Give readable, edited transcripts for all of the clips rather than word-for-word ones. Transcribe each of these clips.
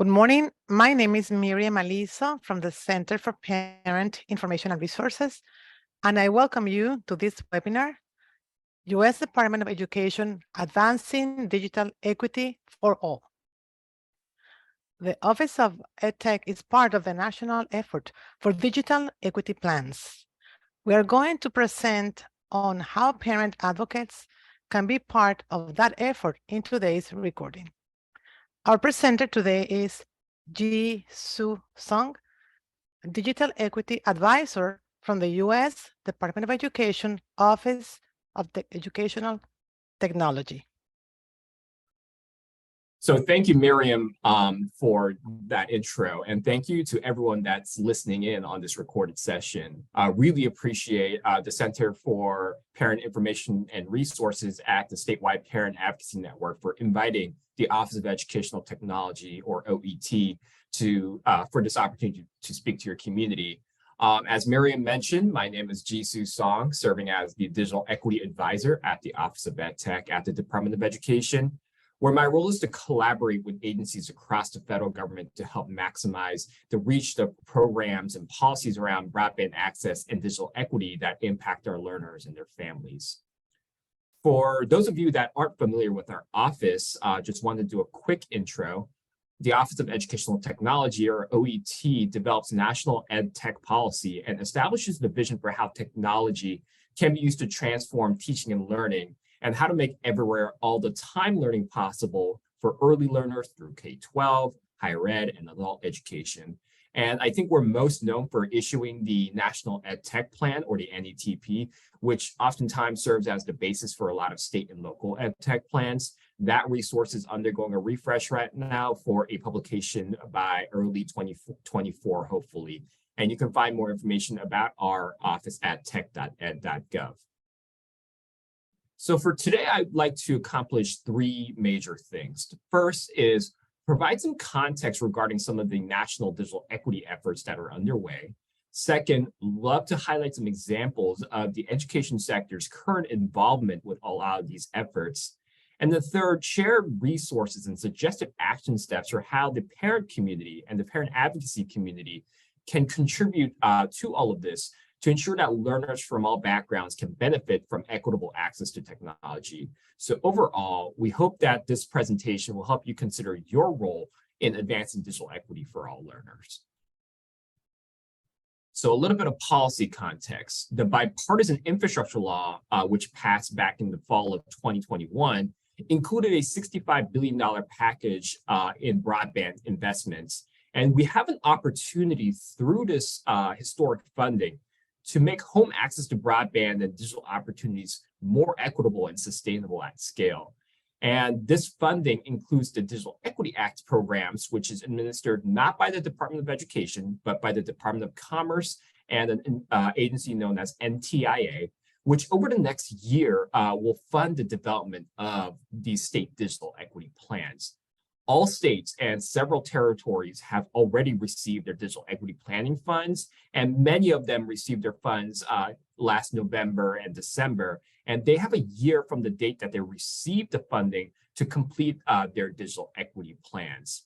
Good morning. My name is Miriam Aliso from the Center for Parent Information and Resources, and I welcome you to this webinar, U.S. Department of Education Advancing Digital Equity for All. The Office of EdTech is part of the national effort for digital equity plans. We are going to present on how parent advocates can be part of that effort in today's recording. Our presenter today is Ji-Soo Sung, Digital Equity Advisor from the U.S. Department of Education Office of Educational Technology. So thank you, Miriam, for that intro, and thank you to everyone that's listening in on this recorded session. I really appreciate the Center for Parent Information and Resources at the Statewide Parent Advocacy Network for inviting the Office of Educational Technology, or OET, for this opportunity to speak to your community. As Miriam mentioned, my name is Ji-Soo Song, serving as the Digital Equity Advisor at the Office of EdTech at the Department of Education, where my role is to collaborate with agencies across the federal government to help maximize the reach of programs and policies around broadband access and digital equity that impact our learners and their families. For those of you that aren't familiar with our office, just wanted to do a quick intro. The Office of Educational Technology, or OET, develops national EdTech policy and establishes the vision for how technology can be used to transform teaching and learning, and how to make everywhere all the time learning possible for early learners through K-12, higher ed, and adult education. And I think we're most known for issuing the National EdTech Plan, or the NETP, which oftentimes serves as the basis for a lot of state and local EdTech plans. That resource is undergoing a refresh right now for a publication by early 2024, hopefully. And you can find more information about our office at tech.ed.gov. So for today, I'd like to accomplish three major things. The first is provide some context regarding some of the national digital equity efforts that are underway. Second, love to highlight some examples of the education sector's current involvement with a lot of these efforts. And the third, share resources and suggested action steps for how the parent community and the parent advocacy community can contribute to all of this, to ensure that learners from all backgrounds can benefit from equitable access to technology. So overall, we hope that this presentation will help you consider your role in advancing digital equity for all learners. So a little bit of policy context. The bipartisan infrastructure law, which passed back in the fall of 2021, included a $65 billion package in broadband investments. And we have an opportunity through this historic funding to make home access to broadband and digital opportunities more equitable and sustainable at scale. And this funding includes the Digital Equity Act programs, which is administered not by the Department of Education, but by the Department of Commerce and an agency known as NTIA, which over the next year will fund the development of these state digital equity plans. All states and several territories have already received their digital equity planning funds, and many of them received their funds last November and December, and they have a year from the date that they received the funding to complete their digital equity plans.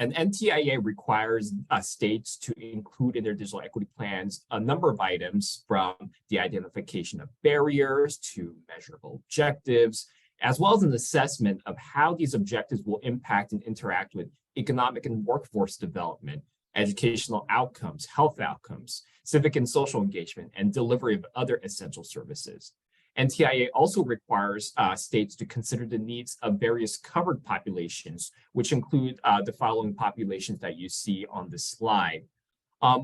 And NTIA requires states to include in their digital equity plans a number of items, from the identification of barriers to measurable objectives, as well as an assessment of how these objectives will impact and interact with economic and workforce development, educational outcomes, health outcomes, civic and social engagement, and delivery of other essential services. NTIA also requires states to consider the needs of various covered populations, which include the following populations that you see on this slide.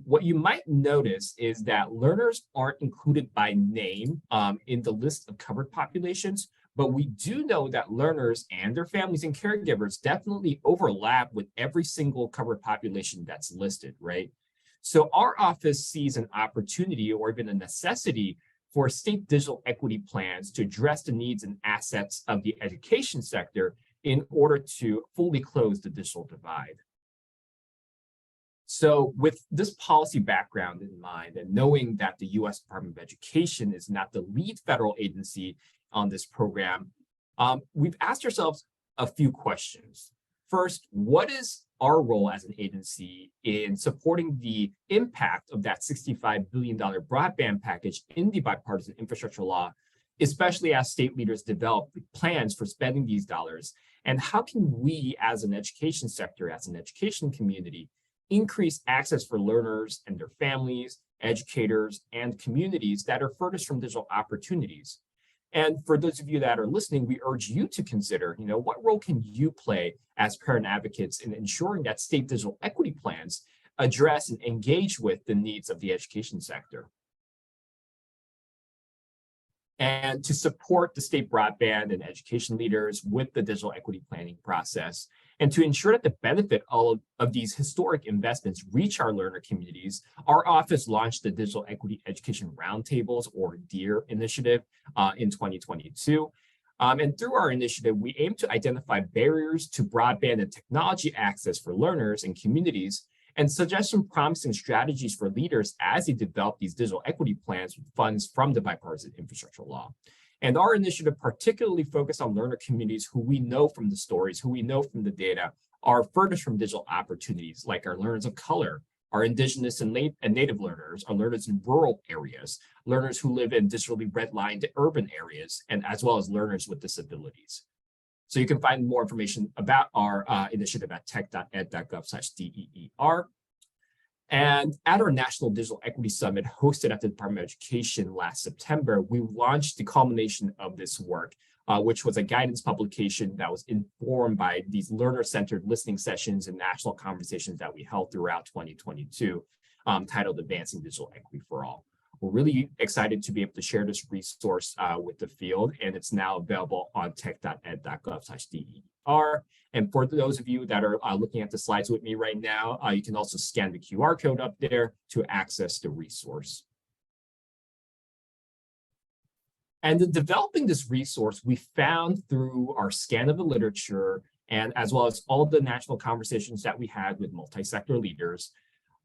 What you might notice is that learners aren't included by name in the list of covered populations, but we do know that learners and their families and caregivers definitely overlap with every single covered population that's listed, right? So our office sees an opportunity, or even a necessity, for state digital equity plans to address the needs and assets of the education sector in order to fully close the digital divide. So with this policy background in mind, and knowing that the U.S. Department of Education is not the lead federal agency on this program, we've asked ourselves a few questions. First, what is our role as an agency in supporting the impact of that $65 billion broadband package in the bipartisan infrastructure law, especially as state leaders develop plans for spending these dollars? And how can we, as an education sector, as an education community, increase access for learners and their families, educators, and communities that are furthest from digital opportunities? And for those of you that are listening, we urge you to consider, what role can you play as parent advocates in ensuring that state digital equity plans address and engage with the needs of the education sector? And to support the state broadband and education leaders with the digital equity planning process, and to ensure that the benefit of these historic investments reach our learner communities, our office launched the Digital Equity Education Roundtables, or DEAR initiative, in 2022. And through our initiative, we aim to identify barriers to broadband and technology access for learners and communities, and suggest some promising strategies for leaders as they develop these digital equity plans with funds from the bipartisan infrastructure law. And our initiative particularly focused on learner communities who we know from the stories, who we know from the data, are furthest from digital opportunities, like our learners of color, our indigenous and native learners, our learners in rural areas, learners who live in digitally redlined urban areas, and as well as learners with disabilities. So you can find more information about our initiative at tech.ed.gov/DEER. And at our National Digital Equity Summit hosted at the Department of Education last September, we launched the culmination of this work, which was a guidance publication that was informed by these learner-centered listening sessions and national conversations that we held throughout 2022, titled Advancing Digital Equity for All. We're really excited to be able to share this resource with the field, and it's now available on tech.ed.gov/DER. And for those of you that are looking at the slides with me right now, you can also scan the QR code up there to access the resource. And in developing this resource, we found through our scan of the literature, and as well as all the national conversations that we had with multi-sector leaders,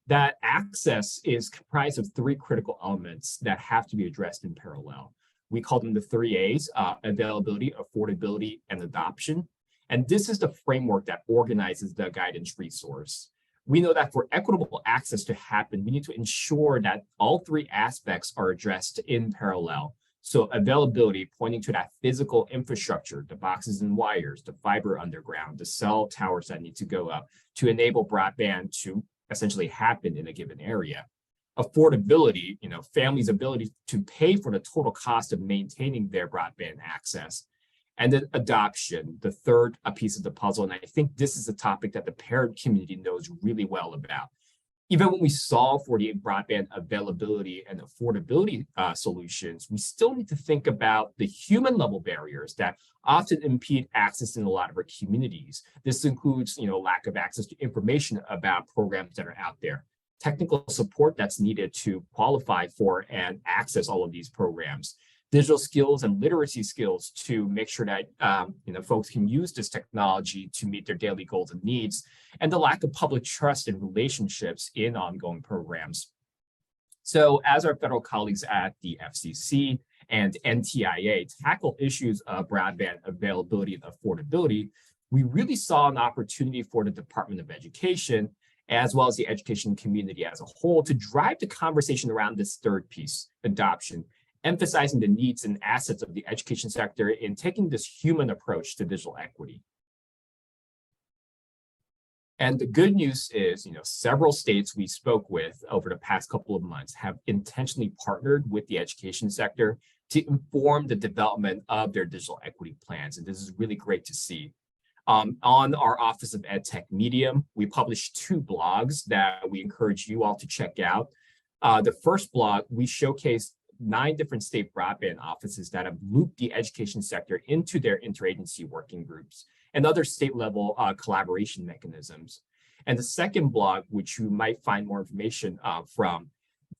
that access is comprised of three critical elements that have to be addressed in parallel. We call them the 3A's, availability, affordability, and adoption. And this is the framework that organizes the guidance resource. We know that for equitable access to happen, we need to ensure that all three aspects are addressed in parallel. So availability, pointing to that physical infrastructure, the boxes and wires, the fiber underground, the cell towers that need to go up to enable broadband to essentially happen in a given area. Affordability, families' ability to pay for the total cost of maintaining their broadband access. And then adoption, the third piece of the puzzle. And I think this is a topic that the parent community knows really well about. Even when we solve for the broadband availability and affordability solutions, we still need to think about the human level barriers that often impede access in a lot of our communities. This includes, lack of access to information about programs that are out there, technical support that's needed to qualify for and access all of these programs, digital skills and literacy skills to make sure that folks can use this technology to meet their daily goals and needs, and the lack of public trust and relationships in ongoing programs. So as our federal colleagues at the FCC and NTIA tackle issues of broadband availability and affordability, we really saw an opportunity for the Department of Education, as well as the education community as a whole, to drive the conversation around this third piece, adoption, emphasizing the needs and assets of the education sector in taking this human approach to digital equity. And the good news is, several states we spoke with over the past couple of months have intentionally partnered with the education sector to inform the development of their digital equity plans. And this is really great to see. On our Office of EdTech Medium, we published 2 blogs that we encourage you all to check out. The first blog, we showcased 9 different state broadband offices that have looped the education sector into their interagency working groups and other state-level collaboration mechanisms. And the second blog, which you might find more information from,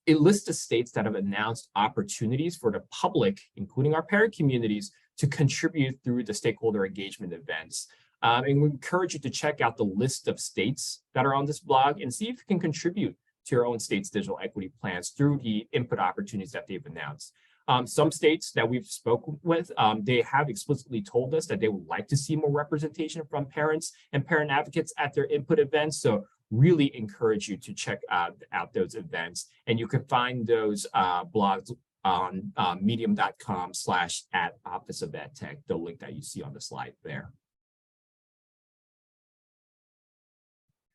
it lists the states that have announced opportunities for the public, including our parent communities, to contribute through the stakeholder engagement events. And we encourage you to check out the list of states that are on this blog and see if you can contribute to your own state's digital equity plans through the input opportunities that they've announced. Some states that we've spoken with, they have explicitly told us that they would like to see more representation from parents and parent advocates at their input events. So really encourage you to check out those events. And you can find those blogs on medium.com/@Office of EdTech, the link that you see on the slide there.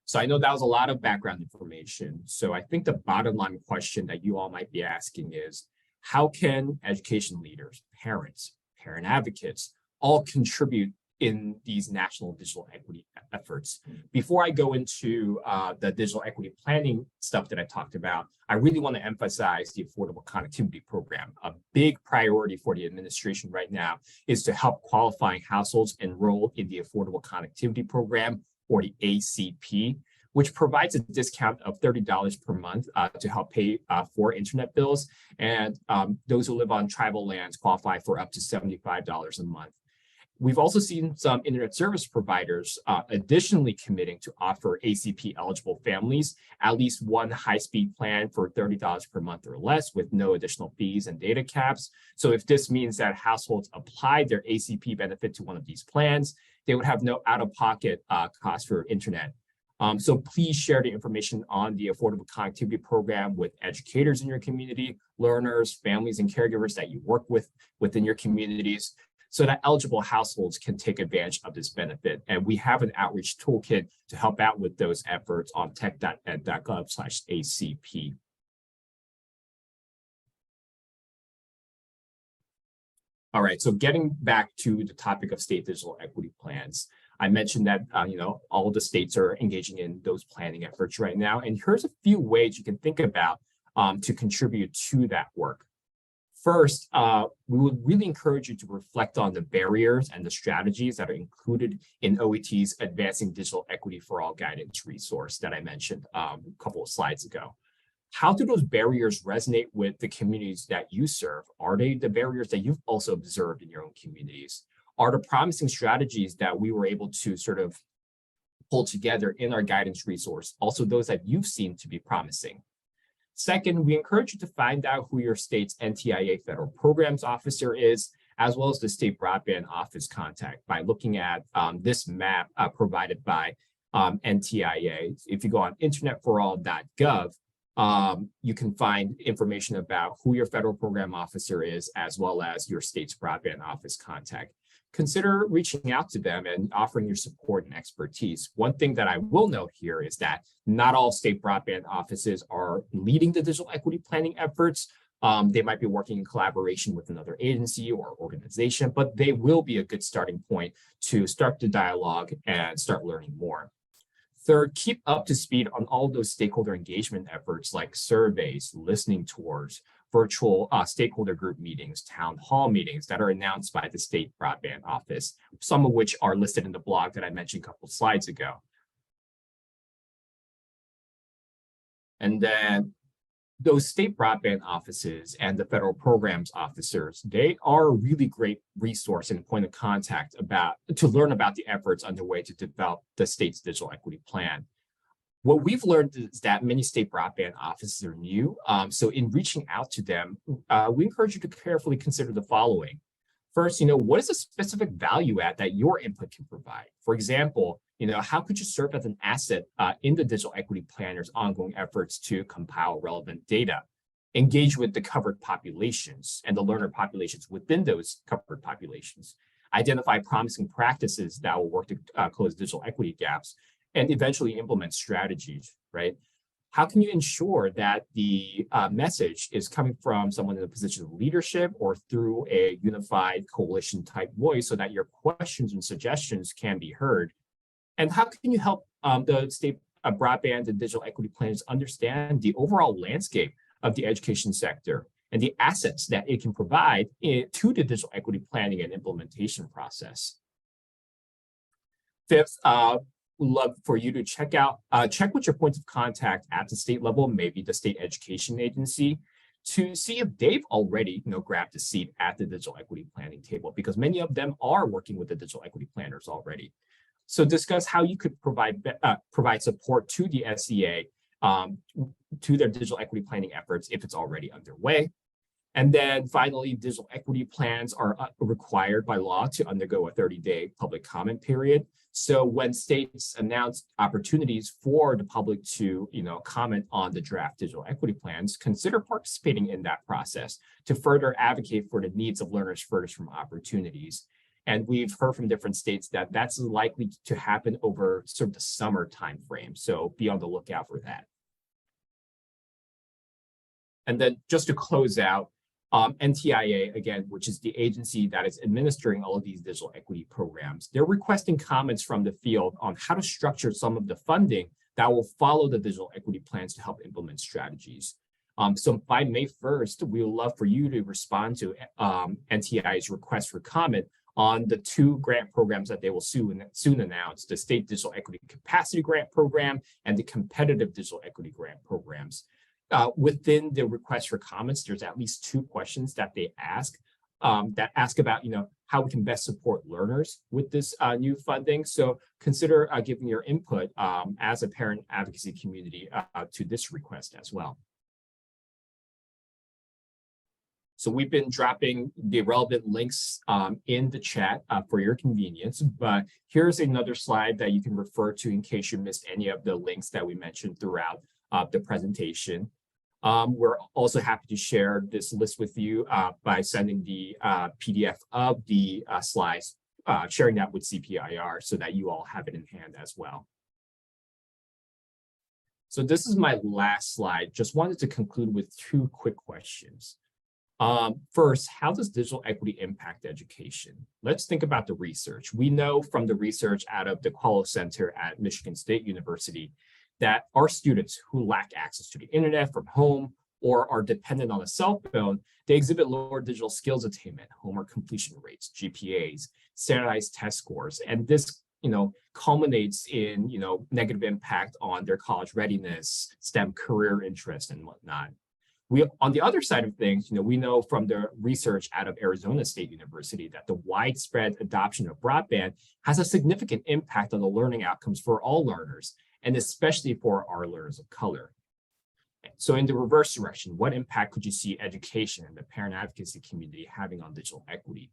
So I know that was a lot of background information. So I think the bottom line question that you all might be asking is, how can education leaders, parents, parent advocates all contribute in these national digital equity efforts? Before I go into the digital equity planning stuff that I talked about, I really want to emphasize the Affordable Connectivity Program. A big priority for the administration right now is to help qualifying households enrolled in the Affordable Connectivity Program, or the ACP, which provides a discount of $30 per month to help pay for internet bills. And those who live on tribal lands qualify for up to $75 a month. We've also seen some internet service providers additionally committing to offer ACP eligible families at least one high-speed plan for $30 per month or less with no additional fees and data caps. So if this means that households apply their ACP benefit to one of these plans, they would have no out-of-pocket cost for internet. So please share the information on the Affordable Connectivity Program with educators in your community, learners, families, and caregivers that you work with within your communities, so that eligible households can take advantage of this benefit. And we have an outreach toolkit to help out with those efforts on tech.ed.gov/ACP. All right, so getting back to the topic of state digital equity plans, I mentioned that all of the states are engaging in those planning efforts right now, and here's a few ways you can think about to contribute to that work. First, we would really encourage you to reflect on the barriers and the strategies that are included in OET's Advancing Digital Equity for All guidance resource that I mentioned a couple of slides ago. How do those barriers resonate with the communities that you serve? Are they the barriers that you've also observed in your own communities? Are the promising strategies that we were able to sort of pull together in our guidance resource also those that you've seen to be promising? Second, we encourage you to find out who your state's NTIA federal programs officer is, as well as the state broadband office contact by looking at this map provided by NTIA. If you go on internetforall.gov, you can find information about who your federal program officer is, as well as your state's broadband office contact. Consider reaching out to them and offering your support and expertise. One thing that I will note here is that not all state broadband offices are leading the digital equity planning efforts. They might be working in collaboration with another agency or organization, but they will be a good starting point to start the dialogue and start learning more. Third, keep up to speed on all those stakeholder engagement efforts like surveys, listening tours, virtual stakeholder group meetings, town hall meetings that are announced by the state broadband office, some of which are listed in the blog that I mentioned a couple of slides ago. And then those state broadband offices and the federal programs officers, they are a really great resource and point of contact to learn about the efforts underway to develop the state's digital equity plan. What we've learned is that many state broadband offices are new. So in reaching out to them, we encourage you to carefully consider the following. First, what is a specific value add that your input can provide? For example, how could you serve as an asset in the digital equity planner's ongoing efforts to compile relevant data, engage with the covered populations and the learner populations within those covered populations, identify promising practices that will work to close digital equity gaps, and eventually implement strategies, right? How can you ensure that the message is coming from someone in a position of leadership or through a unified coalition type voice so that your questions and suggestions can be heard? And how can you help the state broadband and digital equity planners understand the overall landscape of the education sector and the assets that it can provide to the digital equity planning and implementation process? Fifth, we'd love for you to check with your points of contact at the state level, maybe the state education agency, to see if they've already grabbed a seat at the digital equity planning table, because many of them are working with the digital equity planners already. So discuss how you could provide support to the SEA to their digital equity planning efforts if it's already underway. And then finally, digital equity plans are required by law to undergo a 30-day public comment period. So when states announce opportunities for the public to, comment on the draft digital equity plans, consider participating in that process to further advocate for the needs of learners furthest from opportunities. And we've heard from different states that that's likely to happen over sort of the summer timeframe. So be on the lookout for that. And then just to close out, NTIA, again, which is the agency that is administering all of these digital equity programs, they're requesting comments from the field on how to structure some of the funding that will follow the digital equity plans to help implement strategies. So by May 1st, we would love for you to respond to NTIA's request for comment on the 2 grant programs that they will soon announce, the State Digital Equity Capacity Grant Program and the Competitive Digital Equity Grant Programs. Within the request for comments, there's at least 2 questions that they ask about, how we can best support learners with this new funding. So consider giving your input as a parent advocacy community to this request as well. So we've been dropping the relevant links in the chat for your convenience, but here's another slide that you can refer to in case you missed any of the links that we mentioned throughout the presentation. We're also happy to share this list with you by sending the PDF of the slides, sharing that with CPIR so that you all have it in hand as well. So this is my last slide. Just wanted to conclude with 2 quick questions. First, how does digital equity impact education? Let's think about the research. We know from the research out of the Qualo Center at Michigan State University that our students who lack access to the internet from home or are dependent on a cell phone, they exhibit lower digital skills attainment, homework completion rates, GPAs, standardized test scores, and this culminates in negative impact on their college readiness, STEM career interest, and whatnot. On the other side of things, we know from the research out of Arizona State University that the widespread adoption of broadband has a significant impact on the learning outcomes for all learners, and especially for our learners of color. So in the reverse direction, what impact could you see education and the parent advocacy community having on digital equity?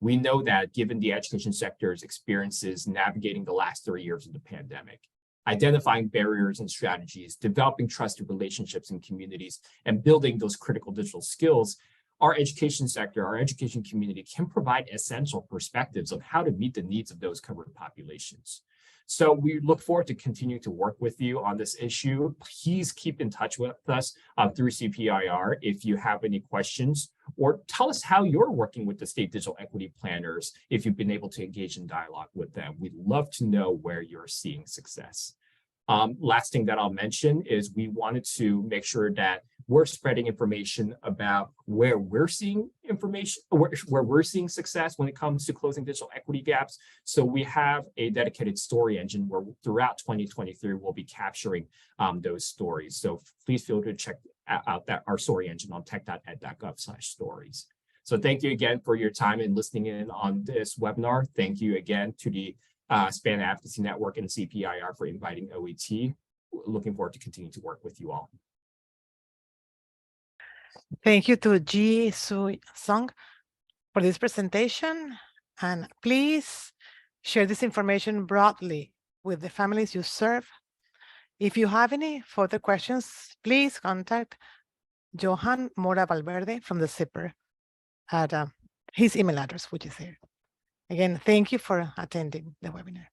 We know that given the education sector's experiences navigating the last 3 years of the pandemic, identifying barriers and strategies, developing trusted relationships in communities, and building those critical digital skills, our education sector, our education community can provide essential perspectives on how to meet the needs of those covered populations. So we look forward to continuing to work with you on this issue. Please keep in touch with us through CPIR if you have any questions, or tell us how you're working with the state digital equity planners if you've been able to engage in dialogue with them. We'd love to know where you're seeing success. Last thing that I'll mention is we wanted to make sure that we're spreading information about where we're seeing where we're seeing success when it comes to closing digital equity gaps. So we have a dedicated story engine where throughout 2023, we'll be capturing those stories. So please feel free to check out our story engine on tech.ed.gov/stories. So thank you again for your time and listening in on this webinar. Thank you again to the Span Advocacy Network and CPIR for inviting OET. Looking forward to continuing to work with you all. Thank you to Ji Soo Sung for this presentation, and please share this information broadly with the families you serve. If you have any further questions, please contact Johan Mora Valverde from the Zipper at his email address, which is here. Again, thank you for attending the webinar.